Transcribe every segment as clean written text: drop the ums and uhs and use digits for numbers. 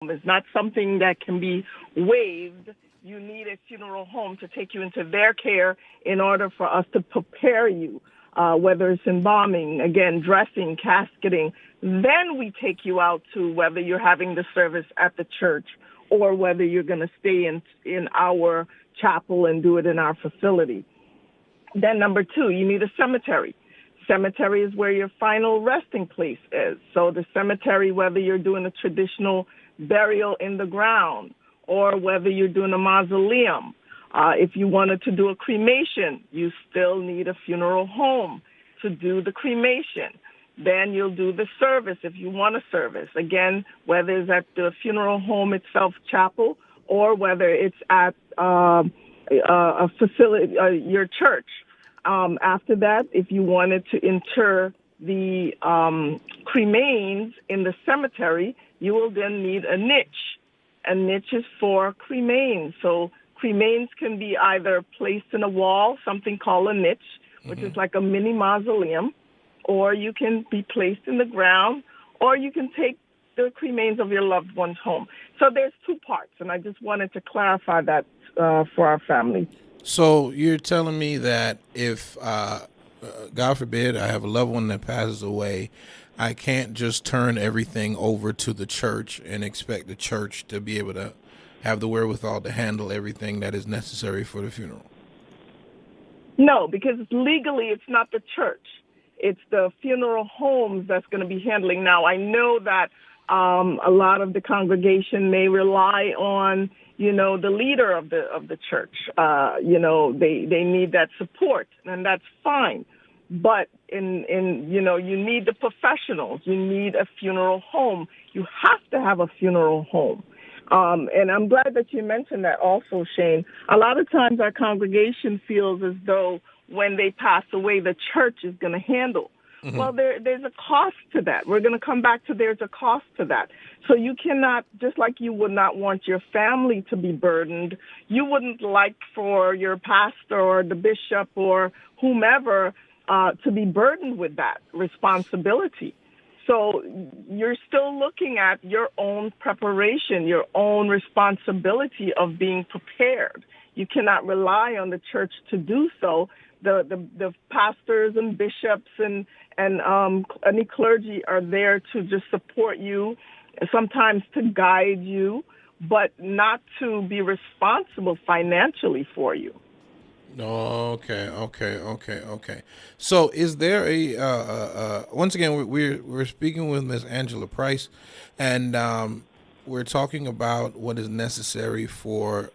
It's not something that can be waived. You need a funeral home to take you into their care in order for us to prepare you, whether it's embalming, again, dressing, casketing. Then we take you out to whether you're having the service at the church or whether you're going to stay in our chapel and do it in our facility. Then number two, you need a cemetery. Cemetery is where your final resting place is. So the cemetery, whether you're doing a traditional burial in the ground or whether you're doing a mausoleum, if you wanted to do a cremation, you still need a funeral home to do the cremation. Then you'll do the service if you want a service. Again, whether it's at the funeral home itself, chapel, or whether it's at a facility, your church. After that, if you wanted to inter the cremains in the cemetery, you will then need a niche. A niche is for cremains. So cremains can be either placed in a wall, something called a niche, which is like a mini mausoleum, or you can be placed in the ground, or you can take the cremains of your loved ones home. So there's two parts, and I just wanted to clarify that for our family. So you're telling me that if, God forbid, I have a loved one that passes away, I can't just turn everything over to the church and expect the church to be able to have the wherewithal to handle everything that is necessary for the funeral? No, because legally it's not the church. It's the funeral homes that's going to be handling. Now, I know that a lot of the congregation may rely on, the leader of the church. They need that support, and that's fine. But you need the professionals. You need a funeral home. You have to have a funeral home. And I'm glad that you mentioned that also, Shane. A lot of times our congregation feels as though when they pass away, the church is going to handle. Mm-hmm. Well, there's a cost to that. We're going to come back to there's a cost to that. So you cannot, just like you would not want your family to be burdened, you wouldn't like for your pastor or the bishop or whomever to be burdened with that responsibility. So you're still looking at your own preparation, your own responsibility of being prepared. You cannot rely on the church to do so. The pastors and bishops and any clergy are there to just support you, sometimes to guide you, but not to be responsible financially for you. Okay. So, is there a once again we're speaking with Miss Angela Price, and we're talking about what is necessary for,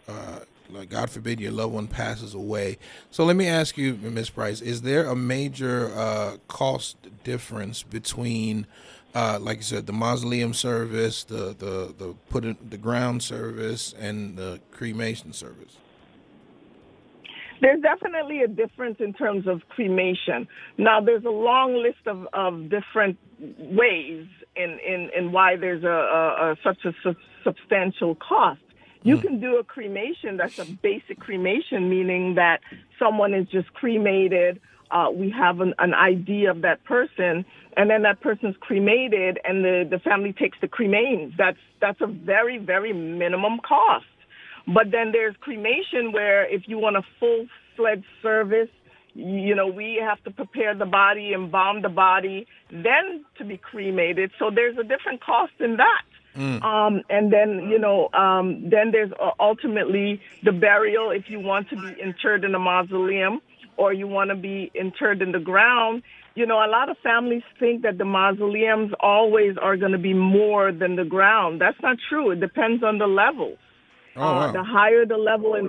like, God forbid, your loved one passes away. So, let me ask you, Miss Price, is there a major cost difference between, like you said, the mausoleum service, the put in the ground service, and the cremation service? There's definitely a difference in terms of cremation. Now, there's a long list of different ways in why there's such a substantial cost. You can do a cremation that's a basic cremation, meaning that someone is just cremated. We have an idea of that person, and then that person's cremated, and the family takes the cremains. That's a very, very minimum cost. But then there's cremation where if you want a full-fledged service, we have to prepare the body, embalm the body, then to be cremated. So there's a different cost in that. And then there's ultimately the burial if you want to be interred in a mausoleum or you want to be interred in the ground. A lot of families think that the mausoleums always are going to be more than the ground. That's not true. It depends on the level. Oh, wow. The higher the level in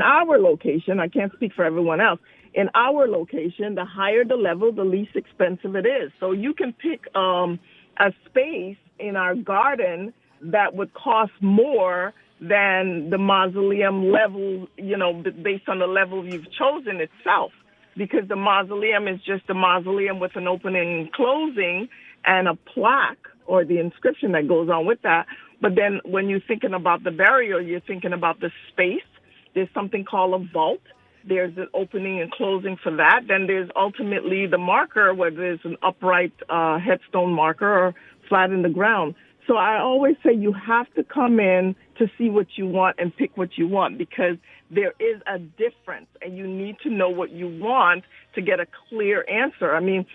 our location, I can't speak for everyone else. In our location, the higher the level, the least expensive it is. So you can pick a space in our garden that would cost more than the mausoleum level, based on the level you've chosen itself. Because the mausoleum is just a mausoleum with an opening and closing and a plaque or the inscription that goes on with that. But then when you're thinking about the burial, you're thinking about the space. There's something called a vault. There's an opening and closing for that. Then there's ultimately the marker, whether it's an upright headstone marker or flat in the ground. So I always say you have to come in to see what you want and pick what you want, because there is a difference and you need to know what you want to get a clear answer. I mean,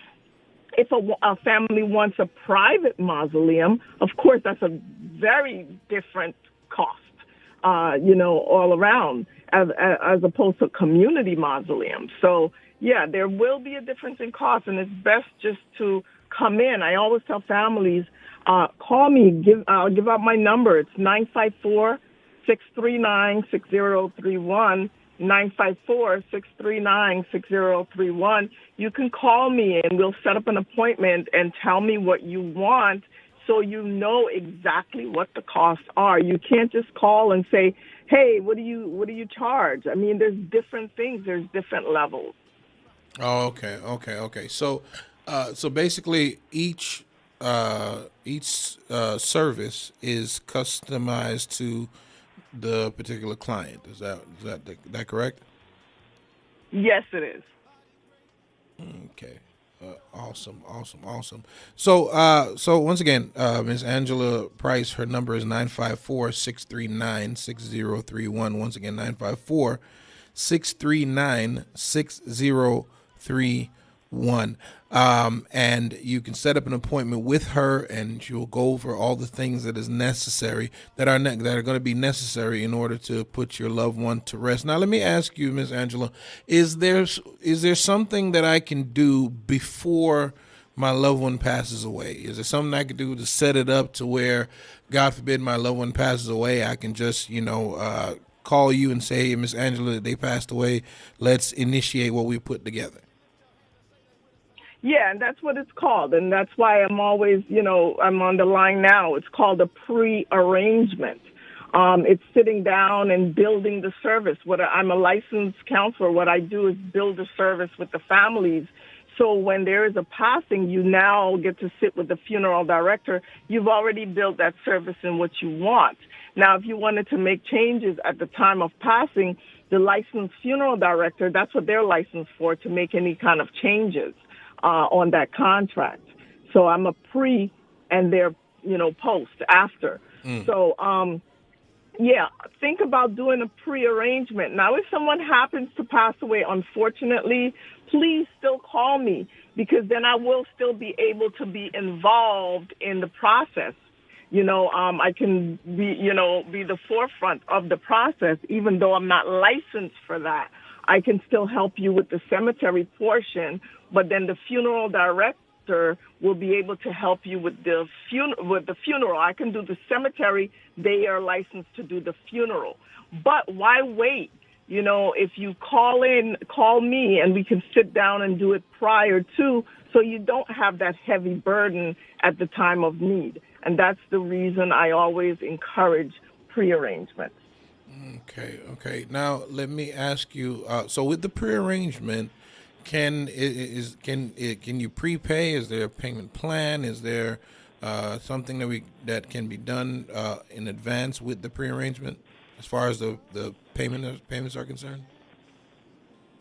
if a family wants a private mausoleum, of course, that's a very different cost, all around, as opposed to a community mausoleum. So, yeah, there will be a difference in cost, and it's best just to come in. I always tell families, call me. I'll give out my number. It's 954-639-6031. 954-639-6031. You can call me and we'll set up an appointment and tell me what you want, so you know exactly what the costs are. You can't just call and say, "Hey, what do you charge?" I mean, there's different things. There's different levels. Oh, okay. So, so basically, each service is customized to the particular client. Is that correct? Yes, it is. Okay. Awesome. So once again, Miss Angela Price, her number is 954-639-6031. Once again, 954-639-6031. And you can set up an appointment with her, and she will go over all the things that is necessary, that are going to be necessary in order to put your loved one to rest. Now, let me ask you, Miss Angela, is there something that I can do before my loved one passes away? Is there something I could do to set it up to where, God forbid, my loved one passes away, I can just call you and say, "Hey, Miss Angela, they passed away. Let's initiate what we put together"? Yeah, and that's what it's called. And that's why I'm always, I'm on the line now. It's called a pre-arrangement. It's sitting down and building the service. I'm a licensed counselor. What I do is build a service with the families. So when there is a passing, you now get to sit with the funeral director. You've already built that service in what you want. Now, if you wanted to make changes at the time of passing, the licensed funeral director, that's what they're licensed for, to make any kind of changes on that contract. So I'm a pre and they're, post after. So, think about doing a pre-arrangement. Now, if someone happens to pass away, unfortunately, please still call me, because then I will still be able to be involved in the process. I can be the forefront of the process, even though I'm not licensed for that. I can still help you with the cemetery portion, but then the funeral director will be able to help you with the funeral. I can do the cemetery. They are licensed to do the funeral. But why wait? If you call me, and we can sit down and do it prior to, so you don't have that heavy burden at the time of need. And that's the reason I always encourage prearrangements. Okay. Now let me ask you. So with the prearrangement, can you prepay? Is there a payment plan? Is there something that can be done in advance with the prearrangement, as far as the payments are concerned?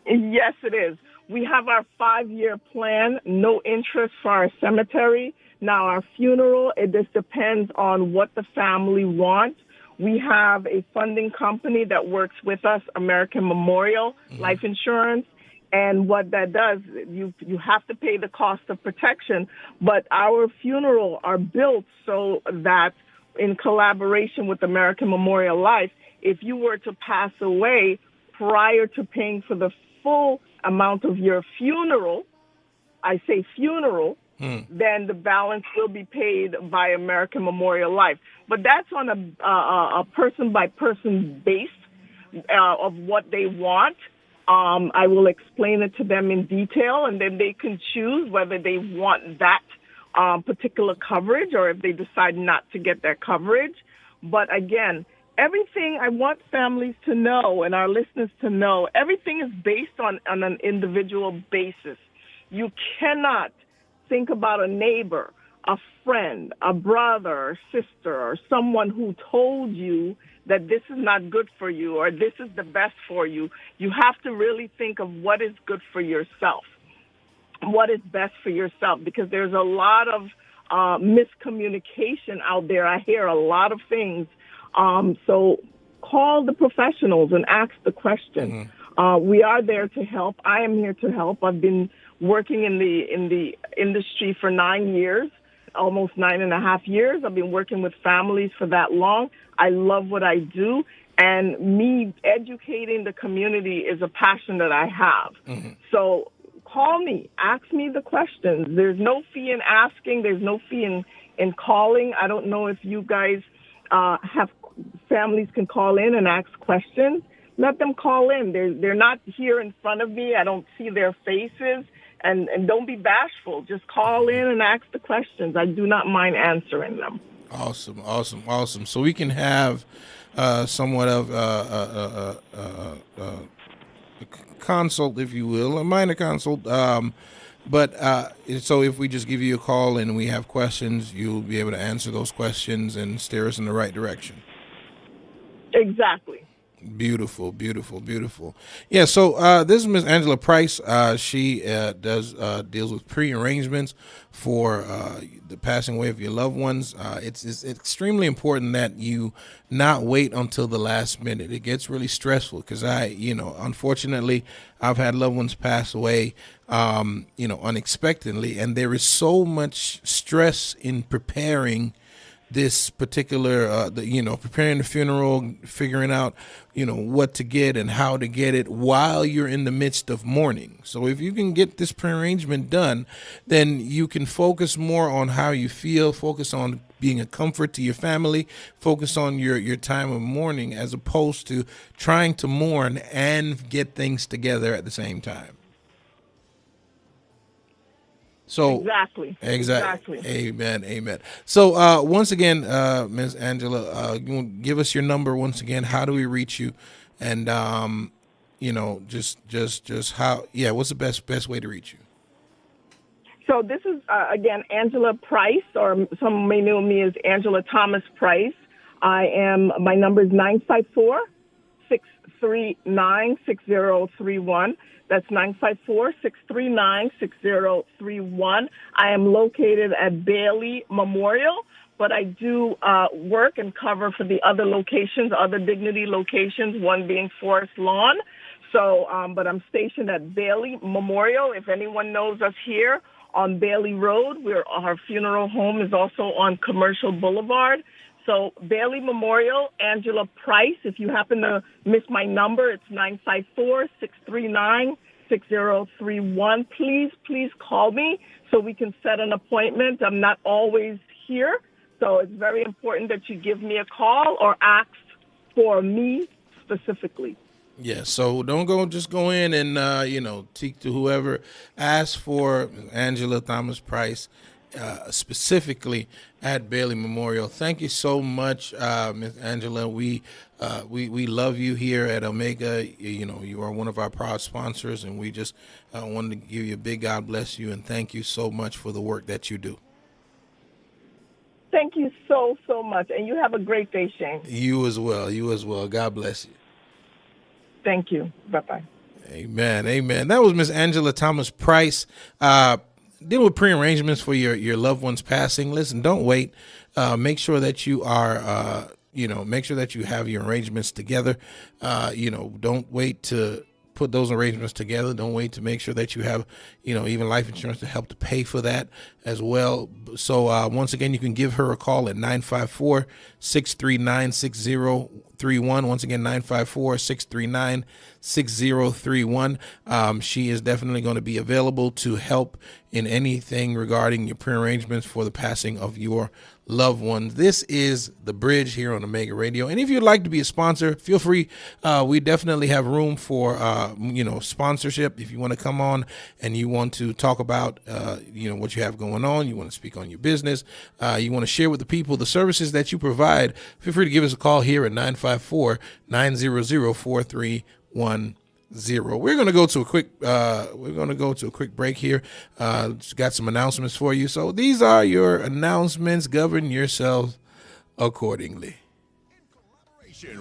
Yes, it is. We have our 5-year plan, no interest for our cemetery. Now, our funeral, it just depends on what the family wants. We have a funding company that works with us, American Memorial Life Insurance. And what that does, you have to pay the cost of protection, but our funeral are built so that, in collaboration with American Memorial Life, if you were to pass away prior to paying for the full amount of your funeral, I say funeral, then the balance will be paid by American Memorial Life. But that's on a person-by-person base of what they want. I will explain it to them in detail, and then they can choose whether they want that particular coverage or if they decide not to get that coverage. But again, everything I want families to know and our listeners to know, everything is based on an individual basis. You cannot think about a neighbor, a friend, a brother or sister, or someone who told you that this is not good for you or this is the best for you. You have to really think of what is good for yourself, what is best for yourself, because there's a lot of miscommunication out there. I hear a lot of things. So call the professionals and ask the question. We are there to help. I am here to help. I've been working in the industry for 9 years, almost 9.5 years. I've been working with families for that long. I love what I do. And me educating the community is a passion that I have. So call me, ask me the questions. There's no fee in asking. There's no fee in calling. I don't know if you guys have families can call in and ask questions. Let them call in. They're not here in front of me. I don't see their faces. And don't be bashful. Just call in and ask the questions. I do not mind answering them. Awesome. So we can have somewhat of a consult, if you will, a minor consult. But so if we just give you a call and we have questions, you'll be able to answer those questions and steer us in the right direction. Exactly. Beautiful. Yeah. So this is Miss Angela Price. She deals with pre-arrangements for the passing away of your loved ones. It's extremely important that you not wait until the last minute. It gets really stressful because unfortunately, I've had loved ones pass away, unexpectedly, and there is so much stress in preparing this particular, preparing the funeral, figuring out, what to get and how to get it while you're in the midst of mourning. So if you can get this prearrangement done, then you can focus more on how you feel, focus on being a comfort to your family, focus on your time of mourning as opposed to trying to mourn and get things together at the same time. So exactly. Amen. So once again, Ms. Angela, give us your number once again. How do we reach you? And just how? Yeah, what's the best way to reach you? So this is again Angela Price, or some may know me as Angela Thomas Price. My number is 954-639-6031. That's 954-639-6031. I am located at Bailey Memorial, but I do work and cover for the other locations, other Dignity locations, one being Forest Lawn. So, but I'm stationed at Bailey Memorial. If anyone knows us here on Bailey Road, our funeral home is also on Commercial Boulevard. So Bailey Memorial, Angela Price. If you happen to miss my number, it's 954-639-6031. Please call me so we can set an appointment. I'm not always here, so it's very important that you give me a call or ask for me specifically. Yeah, so don't just go in and, speak to whoever. Ask for Angela Thomas Price, specifically at Bailey Memorial. Thank you so much, Ms. Angela. We love you here at Omega. You are one of our proud sponsors, and we just wanted to give you a big God bless you and thank you so much for the work that you do. Thank you so much, and you have a great day, Shane. You as well. God bless you. Thank you. Bye-bye. Amen. That was Miss Angela Thomas Price. Deal with prearrangements for your loved ones passing. Listen, don't wait. Make sure that you are, make sure that you have your arrangements together. Don't wait to put those arrangements together. Don't wait to make sure that you have, even life insurance to help to pay for that as well. So once again, you can give her a call at 954-639-6031. Once again, 954-639-6031. She is definitely going to be available to help in anything regarding your prearrangements for the passing of your loved ones. This is The Bridge here on Omega Radio. And if you'd like to be a sponsor, feel free. We definitely have room for, sponsorship. If you want to come on and you want to talk about, what you have going on, you want to speak on your business, you want to share with the people the services that you provide, feel free to give us a call here at 954-900-4310. We're going to go to a quick break here. Got some announcements for you. So these are your announcements. Govern yourselves accordingly.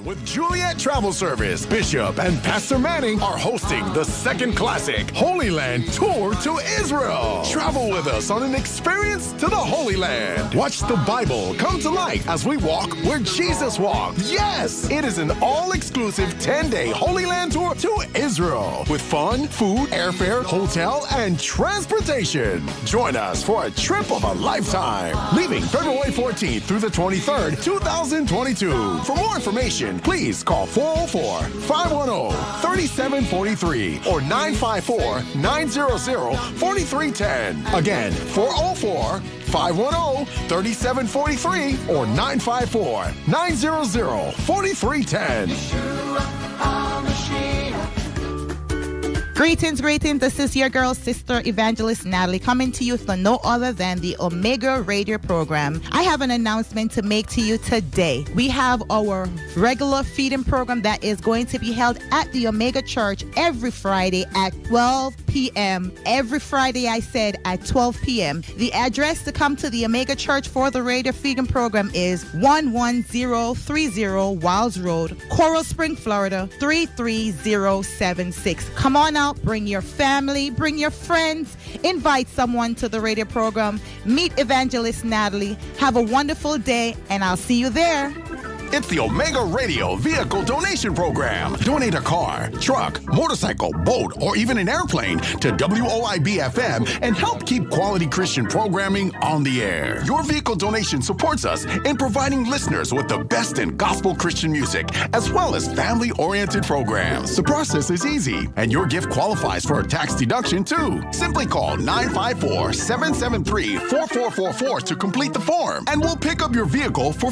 With Juliet Travel Service, Bishop and Pastor Manning are hosting the second classic Holy Land Tour to Israel. Travel with us on an experience to the Holy Land. Watch the Bible come to life as we walk where Jesus walked. Yes, it is an all-exclusive 10-day Holy Land tour to Israel with fun, food, airfare, hotel, and transportation. Join us for a trip of a lifetime. Leaving February 14th through the 23rd, 2022. For more information, please call 404-510-3743 or 954-900-4310. Again, 404-510-3743 or 954-900-4310. Greetings. This is your girl, Sister Evangelist Natalie, coming to you for no other than the Omega Radio program. I have an announcement to make to you today. We have our regular feeding program that is going to be held at the Omega Church every Friday at 12 p.m. Every Friday, I said, at 12 p.m. The address to come to the Omega Church for the radio feeding program is 11030 Wilds Road, Coral Spring, Florida, 33076. Come on out. Bring your family, bring your friends, invite someone to the radio program, meet Evangelist Natalie. Have a wonderful day, and I'll see you there. It's the Omega Radio Vehicle Donation Program. Donate a car, truck, motorcycle, boat, or even an airplane to WOIB-FM and help keep quality Christian programming on the air. Your vehicle donation supports us in providing listeners with the best in gospel Christian music, as well as family-oriented programs. The process is easy, and your gift qualifies for a tax deduction, too. Simply call 954-773-4444 to complete the form, and we'll pick up your vehicle for